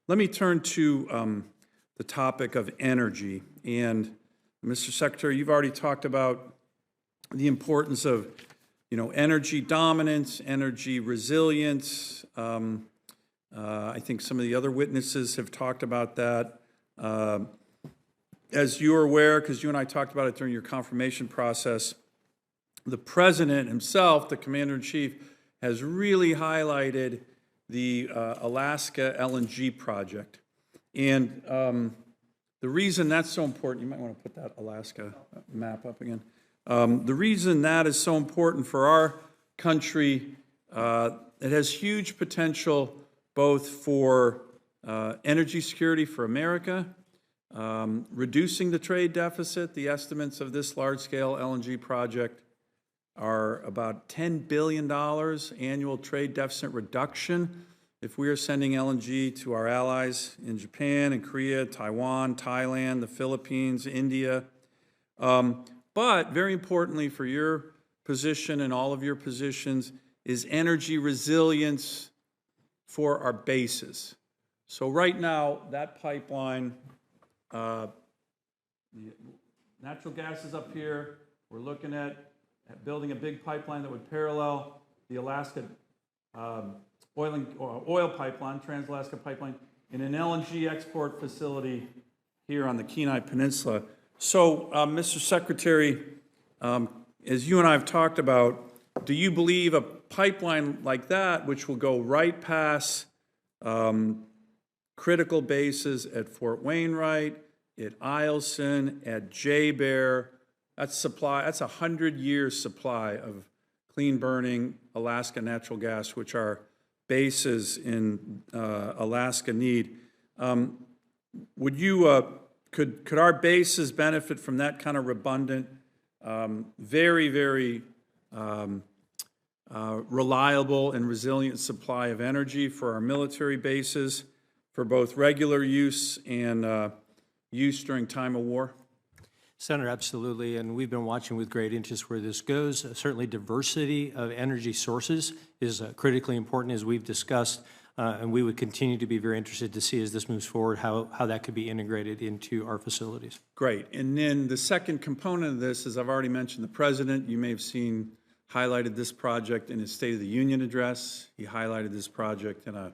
Let me turn to the topic of energy. And Mr. Secretary, you've already talked about the importance of, energy dominance, energy resilience. I think some of the other witnesses have talked about that. As you're aware, because you and I talked about it during your confirmation process, the President himself, the Commander-in-Chief, has really highlighted the Alaska LNG project. And the reason that's so important, you might want to put that Alaska map up again. The reason that is so important for our country, it has huge potential both for energy security for America, reducing the trade deficit. The estimates of this large-scale LNG project are about $10 billion annual trade deficit reduction if we are sending LNG to our allies in Japan and Korea, Taiwan, Thailand, the Philippines, India. But very importantly for your position and all of your positions is energy resilience for our bases. So right now, that pipeline, natural gas is up here. We're looking at building a big pipeline that would parallel the Alaska oil pipeline, Trans-Alaska Pipeline, in an LNG export facility here on the Kenai Peninsula. So, Mr. Secretary, as you and I have talked about, do you believe a pipeline like that, which will go right past critical bases at Fort Wainwright, at Eielson, at J-Bear, that's a 100-year supply of clean-burning Alaska natural gas, which our bases in Alaska need. Could our bases benefit from that kind of redundant, very, very reliable and resilient supply of energy for our military bases, for both regular use and use during time of war? Senator, absolutely, and we've been watching with great interest where this goes. Certainly diversity of energy sources is critically important, as we've discussed, and we would continue to be very interested to see as this moves forward how that could be integrated into our facilities. Great. And then the second component of this is I've already mentioned the President. You may have seen highlighted this project in his State of the Union address. He highlighted this project in a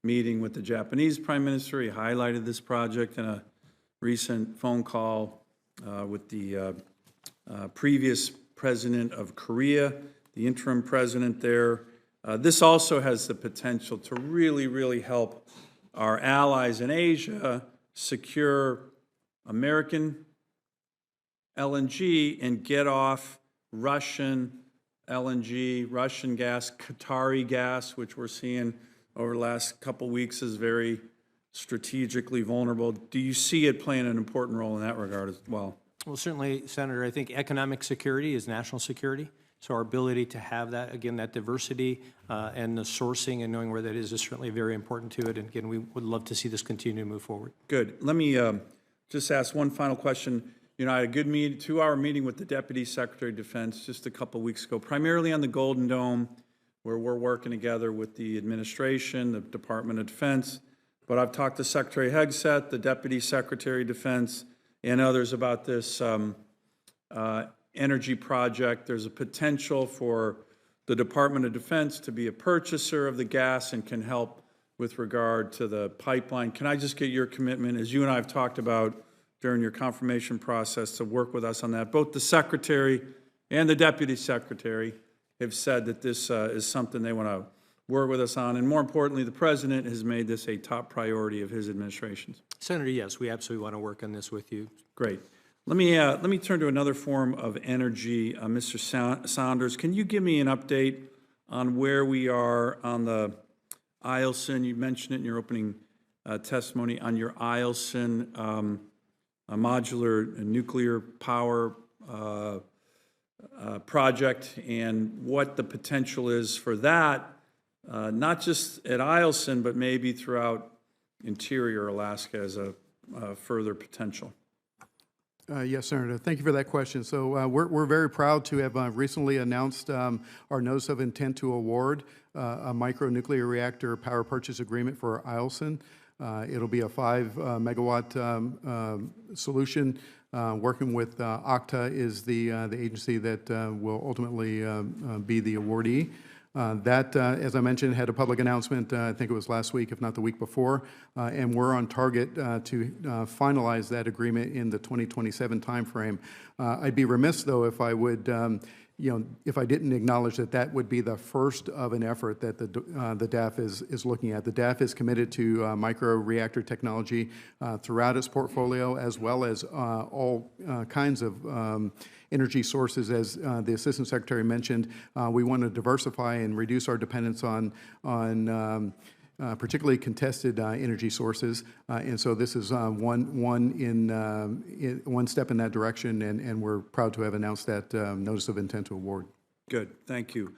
meeting with the Japanese Prime Minister. He highlighted this project in a recent phone call with the previous president of Korea, the interim president there. This also has the potential to really, really help our allies in Asia secure American LNG and get off Russian LNG, Russian gas, Qatari gas, which we're seeing over the last couple weeks is very strategically vulnerable. Do you see it playing an important role in that regard as well? Well, certainly, Senator, I think economic security is national security. So our ability to have that, again, that diversity and the sourcing and knowing where that is certainly very important to it. And again, we would love to see this continue to move forward. Good. Let me just ask one final question. I had a good 2-hour meeting with the Deputy Secretary of Defense just a couple weeks ago, primarily on the Golden Dome, where we're working together with the administration, the Department of Defense. But I've talked to Secretary Hegseth, the Deputy Secretary of Defense, and others about this energy project. There's a potential for the Department of Defense to be a purchaser of the gas and can help with regard to the pipeline. Can I just get your commitment, as you and I have talked about during your confirmation process, to work with us on that? Both the Secretary and the Deputy Secretary have said that this is something they want to work with us on, and more importantly, the President has made this a top priority of his administration. Senator, yes, we absolutely want to work on this with you. Great. Let me turn to another form of energy. Mr. Saunders, can you give me an update on where we are on the Eielson? You mentioned it in your opening testimony on your Eielson modular nuclear power project and what the potential is for that, not just at Eielson, but maybe throughout interior Alaska as a further potential. Yes, Senator. Thank you for that question. So we're very proud to have recently announced our notice of intent to award a micronuclear reactor power purchase agreement for Eielson. It'll be a 5 megawatt solution. Working with Okta is the agency that will ultimately be the awardee. That, as I mentioned, had a public announcement, I think it was last week, if not the week before, and we're on target to finalize that agreement in the 2027 timeframe. I'd be remiss, though, if I would, if I didn't acknowledge that that would be the first of an effort that the DAF is looking at. The DAF is committed to micro-reactor technology throughout its portfolio, as well as all kinds of energy sources. As the Assistant Secretary mentioned, we want to diversify and reduce our dependence on particularly contested energy sources. And so this is one step in that direction, and we're proud to have announced that notice of intent to award. Good, thank you.